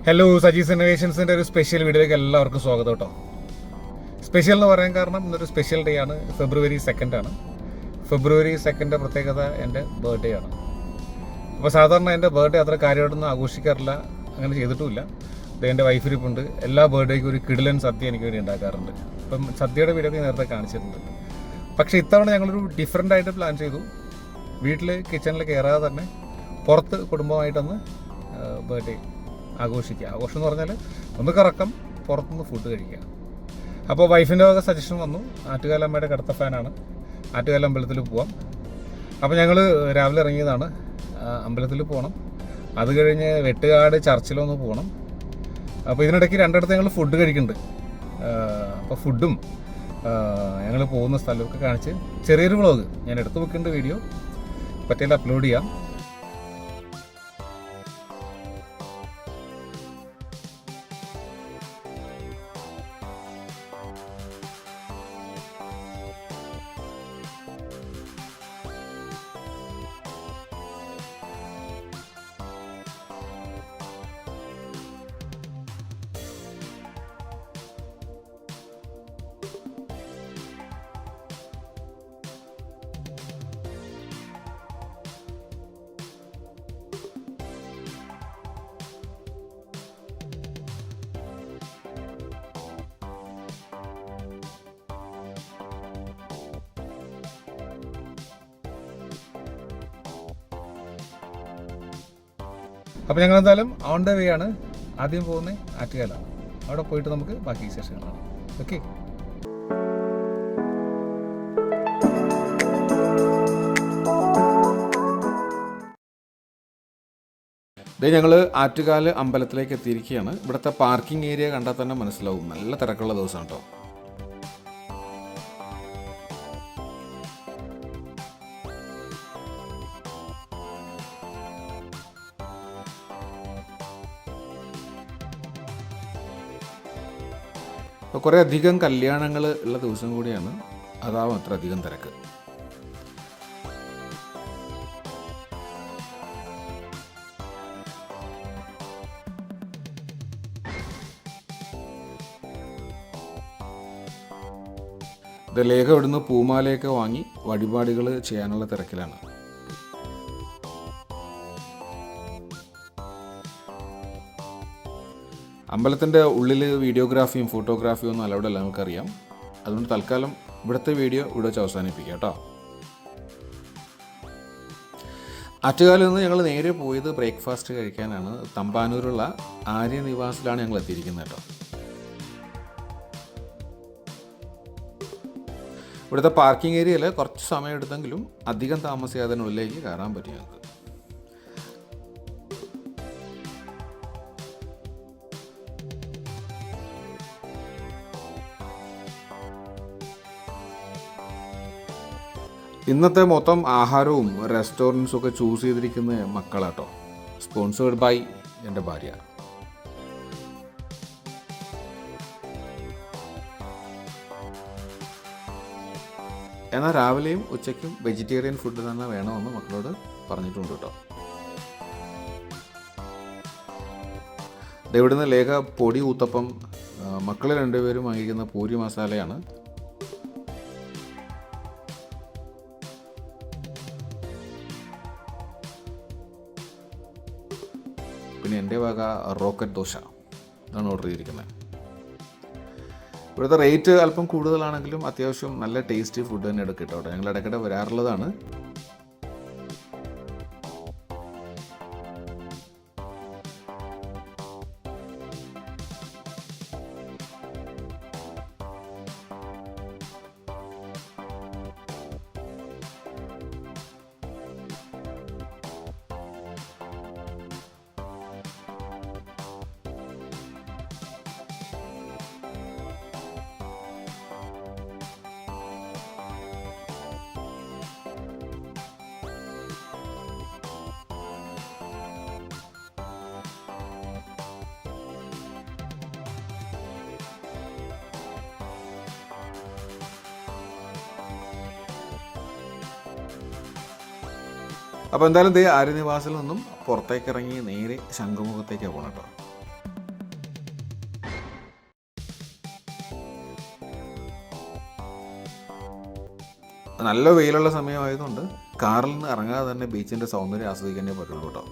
Hello, Saji's ഇന്നോവേഷൻസിൻ്റെ ഒരു special വീഡിയോയിലേക്ക് എല്ലാവർക്കും സ്വാഗതം കേട്ടോ. സ്പെഷ്യൽ എന്ന് പറയാൻ കാരണം ഇന്നൊരു സ്പെഷ്യൽ ഡേ ആണ്. ഫെബ്രുവരി 2 ആണ്. ഫെബ്രുവരി 2 പ്രത്യേകത എൻ്റെ ബർത്ത്ഡേ ആണ്. അപ്പോൾ സാധാരണ എൻ്റെ ബർത്ത്ഡേ അത്ര കാര്യമായിട്ടൊന്നും ആഘോഷിക്കാറില്ല, അങ്ങനെ ചെയ്തിട്ടുമില്ല. ഇത് എൻ്റെ വൈഫിരിപ്പുണ്ട്. എല്ലാ ബർത്ത്ഡേക്കും ഒരു കിടിലൻ സദ്യ എനിക്ക് വേണ്ടി ഉണ്ടാക്കാറുണ്ട്. അപ്പം സദ്യയുടെ വീഡിയോ ഒക്കെ നേരത്തെ കാണിച്ചിട്ടുണ്ട്. പക്ഷേ ഇത്തവണ ഞങ്ങളൊരു ഡിഫറെൻ്റ് ആയിട്ട് പ്ലാൻ ചെയ്തു. വീട്ടിൽ കിച്ചണിൽ കയറാതെ തന്നെ പുറത്ത് കുടുംബമായിട്ടൊന്ന് ബർത്ത്ഡേ ആഘോഷിക്കുക. ആഘോഷം എന്ന് പറഞ്ഞാൽ ഒന്ന് കറക്കം, പുറത്തുനിന്ന് ഫുഡ് കഴിക്കുക. അപ്പോൾ വൈഫിൻ്റെ വക സജഷൻ വന്നു. ആറ്റുകാലമ്മയുടെ കടുത്ത ഫാനാണ്. ആറ്റുകാല അമ്പലത്തിൽ പോവാം. അപ്പോൾ ഞങ്ങൾ രാവിലെ ഇറങ്ങിയതാണ്. അമ്പലത്തിൽ പോകണം. അത് കഴിഞ്ഞ് വെട്ടുകാട് ചർച്ചിലൊന്ന് പോകണം. അപ്പോൾ ഇതിനിടയ്ക്ക് രണ്ടിടത്ത് ഞങ്ങൾ ഫുഡ് കഴിക്കുന്നുണ്ട്. അപ്പോൾ ഫുഡും ഞങ്ങൾ പോകുന്ന സ്ഥലമൊക്കെ കാണിച്ച് ചെറിയൊരു വ്ളോഗ് ഞാൻ എടുത്തു വെക്കേണ്ട വീഡിയോ പറ്റിയാൽ അപ്ലോഡ് ചെയ്യാം. അപ്പോൾ ഞങ്ങൾ എന്തായാലും ഓൺ ദ വേ ആണ്. ആദ്യം പോകുന്നത് ആറ്റുകാലാണ്. അവിടെ പോയിട്ട് നമുക്ക് ബാക്കി വിശേഷങ്ങളാണ്. ഓക്കെ. ഇത് ഞങ്ങൾ ആറ്റുകാൽ അമ്പലത്തിലേക്ക് എത്തിയിരിക്കുകയാണ്. ഇവിടുത്തെ പാർക്കിംഗ് ഏരിയ കണ്ടാൽ തന്നെ മനസ്സിലാവും, നല്ല തിരക്കുള്ള ദിവസം കേട്ടോ. അപ്പോൾ കുറേ അധികം കല്യാണങ്ങൾ ഉള്ള ദിവസം കൂടിയാണ്, അതാവും അത്ര അധികം തിരക്ക്. ഇത് ലേഖ ഇവിടുന്ന് പൂമാലയൊക്കെ വാങ്ങി വഴിപാടുകൾ ചെയ്യാനുള്ള തിരക്കിലാണ്. അമ്പലത്തിൻ്റെ ഉള്ളിൽ വീഡിയോഗ്രാഫിയും ഫോട്ടോഗ്രാഫിയും ഒന്നും അലൗഡ് അല്ല, നമുക്കറിയാം. അതുകൊണ്ട് തൽക്കാലം ഇവിടുത്തെ വീഡിയോ ഇവിടെ വെച്ച് അവസാനിപ്പിക്കാം കേട്ടോ. ആറ്റുകാലിൽ നിന്ന് ഞങ്ങൾ നേരെ പോയത് ബ്രേക്ക്ഫാസ്റ്റ് കഴിക്കാനാണ്. തമ്പാനൂരുള്ള ആര്യ നിവാസിലാണ് ഞങ്ങൾ എത്തിയിരിക്കുന്നത് കേട്ടോ. ഇവിടുത്തെ പാർക്കിംഗ് ഏരിയയിൽ കുറച്ച് സമയം എടുത്തെങ്കിലും അധികം താമസിയാതെ ഉള്ളിലേക്ക് കയറാൻ പറ്റി ഞങ്ങൾക്ക്. ഇന്നത്തെ മൊത്തം ആഹാരവും റെസ്റ്റോറൻറ്റ്സും ഒക്കെ ചൂസ് ചെയ്തിരിക്കുന്ന മക്കളാട്ടോ. സ്പോൺസേർഡ് ബൈ എൻ്റെ ഭാര്യ. എന്നാൽ രാവിലെയും ഉച്ചയ്ക്കും വെജിറ്റേറിയൻ ഫുഡ് തന്നെ വേണമെന്ന് മക്കളോട് പറഞ്ഞിട്ടുണ്ട് കേട്ടോ. ഇവിടുന്ന് ലേഖ പൊടി ഊത്തപ്പം, മക്കൾ രണ്ടുപേരും വാങ്ങിക്കുന്ന പൂരി മസാലയാണ്. പിന്നെ എൻ്റെ വക റോക്കറ്റ് ദോശ ഇതാണ് ഓർഡർ ചെയ്തിരിക്കുന്നത്. ഇവിടുത്തെ റേറ്റ് അല്പം കൂടുതലാണെങ്കിലും അത്യാവശ്യം നല്ല ടേസ്റ്റി ഫുഡ് തന്നെ എടുക്കും കേട്ടോ. ഞങ്ങൾ ഇടയ്ക്കിടെ വരാറുള്ളതാണ്. അപ്പോൾ എന്തായാലും ആര്യനിവാസിൽ നിന്നും പുറത്തേക്ക് ഇറങ്ങി നേരെ ശംഖുമുഖത്തേക്കാണ് പോകണം കേട്ടോ. നല്ല വെയിലുള്ള സമയമായതുകൊണ്ട് കാറിൽ നിന്ന് ഇറങ്ങാതെ തന്നെ ബീച്ചിൻ്റെ സൗന്ദര്യം ആസ്വദിക്കാനേ പറ്റുള്ളൂ കേട്ടോ.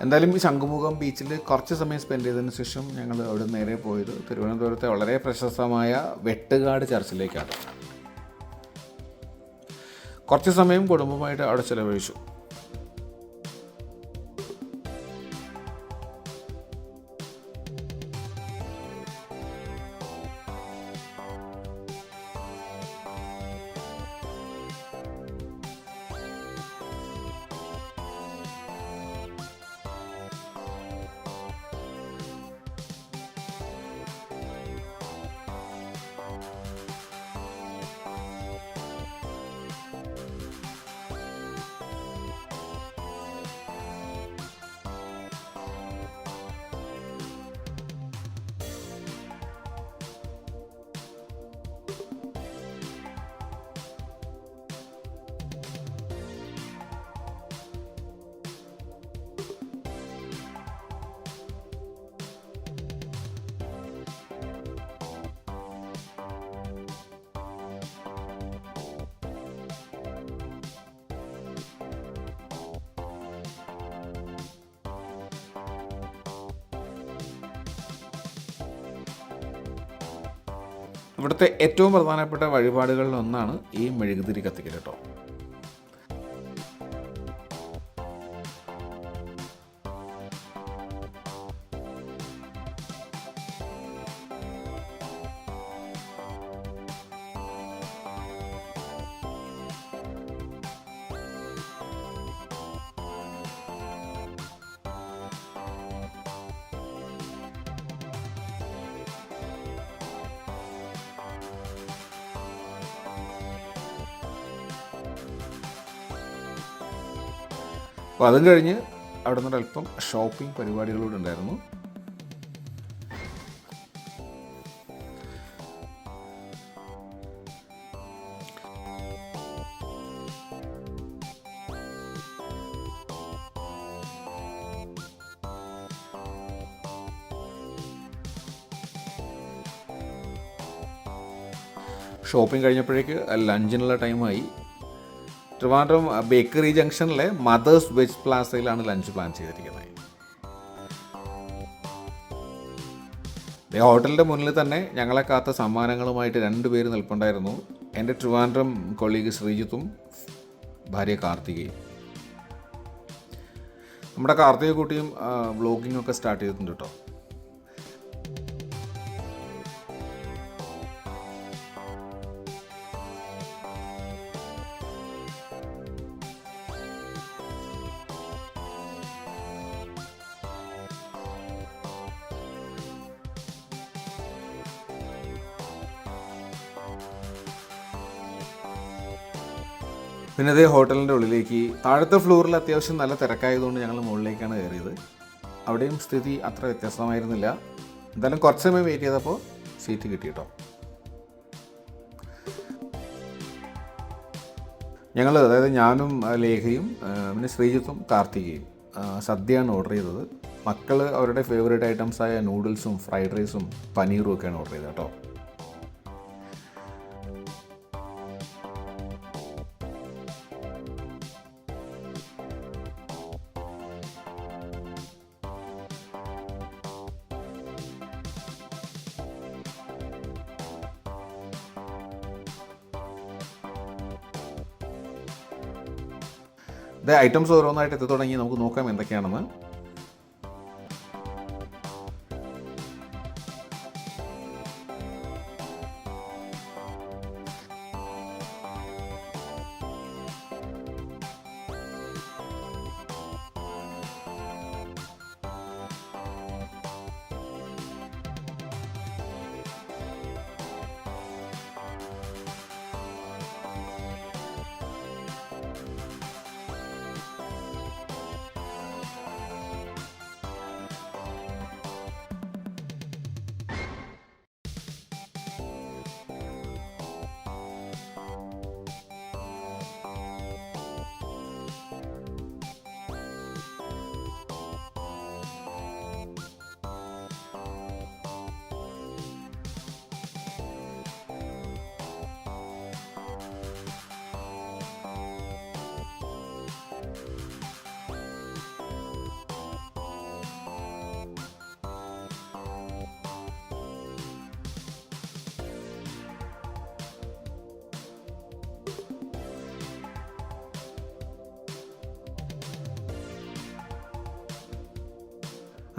എന്തായാലും ഈ ശംഖുമുഖം ബീച്ചിൽ കുറച്ച് സമയം സ്പെൻഡ് ചെയ്തതിന് ശേഷം ഞങ്ങൾ അവിടെ നേരെ പോയത് തിരുവനന്തപുരത്തെ വളരെ പ്രശസ്തമായ വെട്ടുകാട് ചർച്ചിലേക്കാണ്. കുറച്ച് സമയം കുടുംബമായിട്ട് അവിടെ ചിലവഴിച്ചു. ഇവിടുത്തെ ഏറ്റവും പ്രധാനപ്പെട്ട വഴിപാടുകളിൽ ഒന്നാണ് ഈ മെഴുകുതിരി കത്തിക്കൽ കേട്ടോ. അപ്പോൾ അതും കഴിഞ്ഞ് അവിടെ നിന്ന് അല്പം ഷോപ്പിംഗ് പരിപാടികളൂടെ ഉണ്ടായിരുന്നു. ഷോപ്പിംഗ് കഴിഞ്ഞപ്പോഴേക്ക് ലഞ്ചിനുള്ള ടൈമായി. ട്രിവാൻഡ്രം ബേക്കറി ജംഗ്ഷനിലെ മദേഴ്സ് വെജ് പ്ലാസയിലാണ് ലഞ്ച് പ്ലാൻ ചെയ്തിരിക്കുന്നത്. ഹോട്ടലിൻ്റെ മുന്നിൽ തന്നെ ഞങ്ങളെ കാത്ത സമ്മാനങ്ങളുമായിട്ട് 2 പേര് നിൽപ്പുണ്ടായിരുന്നു. എൻ്റെ ട്രിവാൻഡ്രം കൊളീഗ് ശ്രീജിത്തും ഭാര്യ കാർത്തികയും. നമ്മുടെ കാർത്തിക കുട്ടിയും വ്ളോഗിംഗ് ഒക്കെ സ്റ്റാർട്ട് ചെയ്തിട്ടുണ്ട് കേട്ടോ. പിന്നെ അതേ ഹോട്ടലിൻ്റെ ഉള്ളിലേക്ക് താഴത്തെ ഫ്ലോറിൽ അത്യാവശ്യം നല്ല തിരക്കായതുകൊണ്ട് ഞങ്ങൾ മുകളിലേക്കാണ് കയറിയത്. അവിടെയും സ്ഥിതി അത്ര വ്യത്യസ്തമായിരുന്നില്ല. എന്തായാലും കുറച്ച് സമയം വെയിറ്റ് ചെയ്തപ്പോൾ സീറ്റ് കിട്ടി കേട്ടോ. ഞങ്ങൾ, അതായത് ഞാനും ലേഖയും പിന്നെ ശ്രീജിത്തും കാർത്തികയും സദ്യയാണ് ഓർഡർ ചെയ്തത്. മക്കൾ അവരുടെ ഫേവറേറ്റ് ഐറ്റംസായ നൂഡിൽസും ഫ്രൈഡ് റൈസും പനീറും ഒക്കെയാണ് ഓർഡർ ചെയ്തത് കേട്ടോ. ഇത് ഐറ്റംസ് ഓരോന്നായിട്ട് എത്തി തുടങ്ങി. നമുക്ക് നോക്കാം എന്തൊക്കെയാണെന്ന്.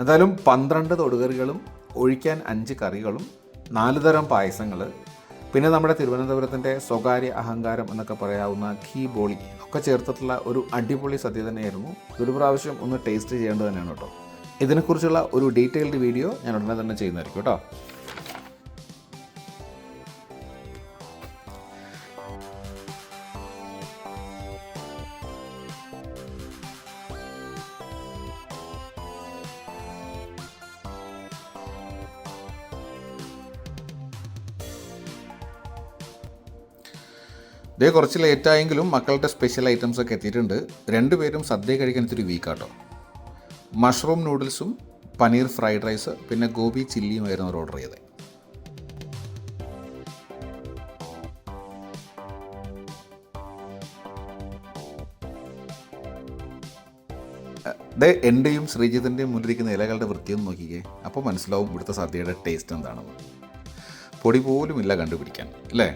എന്തായാലും 12 തൊടുകറികളും ഒഴിക്കാൻ 5 കറികളും 4 തരം പായസങ്ങൾ, പിന്നെ നമ്മുടെ തിരുവനന്തപുരത്തിൻ്റെ സ്വകാര്യ അഹങ്കാരം എന്നൊക്കെ പറയാവുന്ന ഘീ ബോളി ഒക്കെ ചേർത്തിട്ടുള്ള ഒരു അടിപൊളി സദ്യ തന്നെയായിരുന്നു. ഒരു പ്രാവശ്യം ഒന്ന് ടേസ്റ്റ് ചെയ്യേണ്ടത് തന്നെയാണ് കേട്ടോ. ഇതിനെക്കുറിച്ചുള്ള ഒരു ഡീറ്റെയിൽഡ് വീഡിയോ ഞാൻ ഉടനെ തന്നെ ചെയ്യുന്നതായിരിക്കും കേട്ടോ. ഇതേ കുറച്ച് ലേറ്റായെങ്കിലും മക്കളുടെ സ്പെഷ്യൽ ഐറ്റംസ് ഒക്കെ എത്തിയിട്ടുണ്ട്. രണ്ടുപേരും സദ്യ കഴിക്കാൻ ഇത്തിരി വീക്കാട്ടോ. മഷ്റൂം നൂഡിൽസും പനീർ ഫ്രൈഡ് റൈസ് പിന്നെ ഗോബി ചില്ലിയുമായിരുന്നു അവർ ഓർഡർ ചെയ്തത്. എൻ്റെയും ശ്രീജിത്തിൻ്റെയും മുന്നിലിരിക്കുന്ന ഇലകളുടെ വൃത്തിയൊന്നും നോക്കിക്കേ, അപ്പോൾ മനസ്സിലാവും ഇവിടുത്തെ സദ്യയുടെ ടേസ്റ്റ് എന്താണെന്ന്. പൊടി പോലും ഇല്ല കണ്ടുപിടിക്കാൻ അല്ലേ.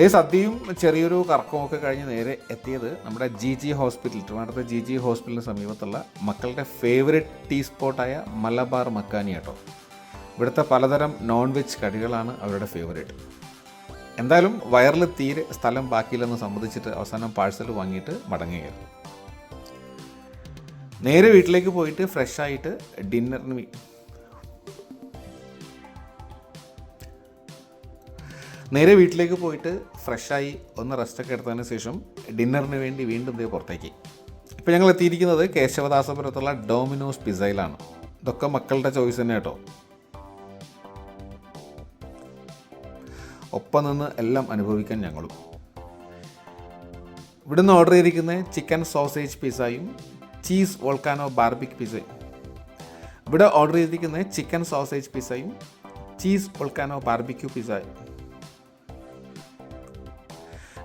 ഈ സദ്യയും ചെറിയൊരു കറക്കമൊക്കെ കഴിഞ്ഞ് നേരെ എത്തിയത് നമ്മുടെ ജി ഹോസ്പിറ്റൽ, ട്രിവാൻഡ്രത്തെ ജി ഹോസ്പിറ്റലിന് സമീപത്തുള്ള മക്കളുടെ ഫേവറേറ്റ് ടീ സ്പോട്ടായ മലബാർ മക്കാനി കേട്ടോ. ഇവിടുത്തെ പലതരം നോൺ വെജ് കടികളാണ് അവരുടെ ഫേവറേറ്റ്. എന്തായാലും വയറിൽ തീരെ സ്ഥലം ബാക്കിയില്ലെന്ന് സമ്മതിച്ചിട്ട് അവസാനം പാഴ്സൽ വാങ്ങിയിട്ട് മടങ്ങുകയായിരുന്നു. നേരെ വീട്ടിലേക്ക് പോയിട്ട് ഫ്രഷായിട്ട് ഫ്രഷായി ഒന്ന് റെസ്റ്റൊക്കെ എടുത്തതിന് ശേഷം ഡിന്നറിന് വേണ്ടി വീണ്ടും പുറത്തേക്ക്. ഇപ്പോൾ ഞങ്ങൾ എത്തിയിരിക്കുന്നത് കേശവദാസപുരത്തുള്ള ഡോമിനോസ് പിസയിലാണ്. ഇതൊക്കെ മക്കളുടെ ചോയ്സ് തന്നെ കേട്ടോ. ഒപ്പം നിന്ന് എല്ലാം അനുഭവിക്കാൻ ഞങ്ങളും. ഇവിടുന്ന് ഓർഡർ ചെയ്തിരിക്കുന്നത് ചിക്കൻ സോസേജ് പിസയും ചീസ് വോൾക്കാനോ ബാർബിക്യൂ പിസയും. ഇവിടെ ഓർഡർ ചെയ്തിരിക്കുന്നത് ചിക്കൻ സോസേജ് പിസയും ചീസ് വോൾക്കാനോ ബാർബിക്യൂ പിസയും.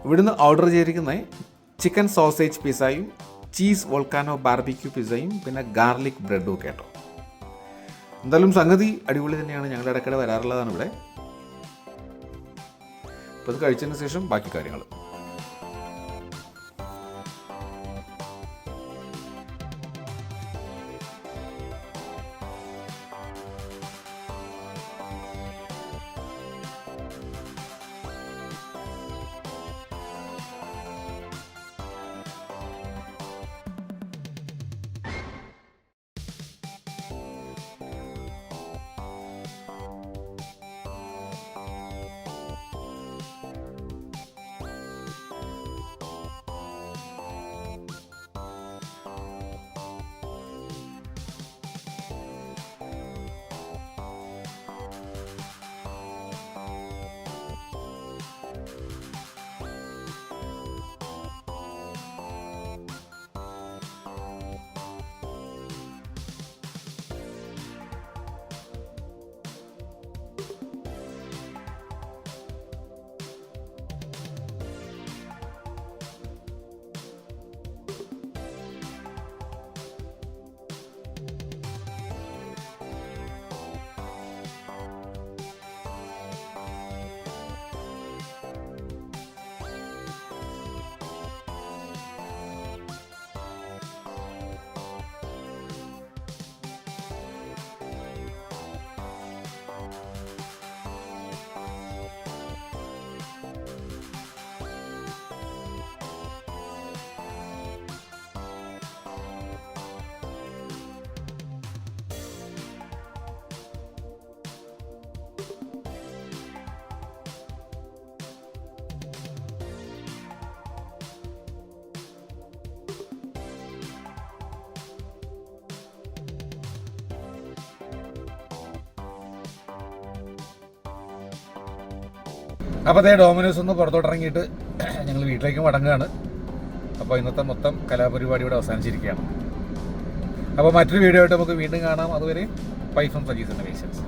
ഇവിടുന്ന് ഓർഡർ ചെയ്തിരിക്കുന്നത് ചിക്കൻ സോസേജ് പിസയും ചീസ് വോൾക്കാനോ ബാർബിക്യൂ പിസയും പിന്നെ ഗാർലിക് ബ്രെഡും കേട്ടോ. എന്തായാലും സംഗതി അടിപൊളി തന്നെയാണ്. ഞങ്ങൾ ഇടയ്ക്കിടെ വരാറുള്ളതാണ് ഇവിടെ. അപ്പോൾ ഇത് കഴിച്ചതിന് ശേഷം ബാക്കി കാര്യങ്ങൾ. അപ്പോൾ അതേ ഡോമിനോസ് ഒന്ന് പുറത്തോട്ടിറങ്ങിയിട്ട് ഞങ്ങൾ വീട്ടിലേക്ക് മടങ്ങുകയാണ്. അപ്പോൾ ഇന്നത്തെ മൊത്തം കലാപരിപാടി ഇവിടെ അവസാനിച്ചിരിക്കുകയാണ്. അപ്പോൾ മറ്റൊരു വീഡിയോ ആയിട്ട് നമുക്ക് വീണ്ടും കാണാം. അതുവരെ ബൈ ഫ്രം സജീസ് ഇന്നോവേഷൻസ്.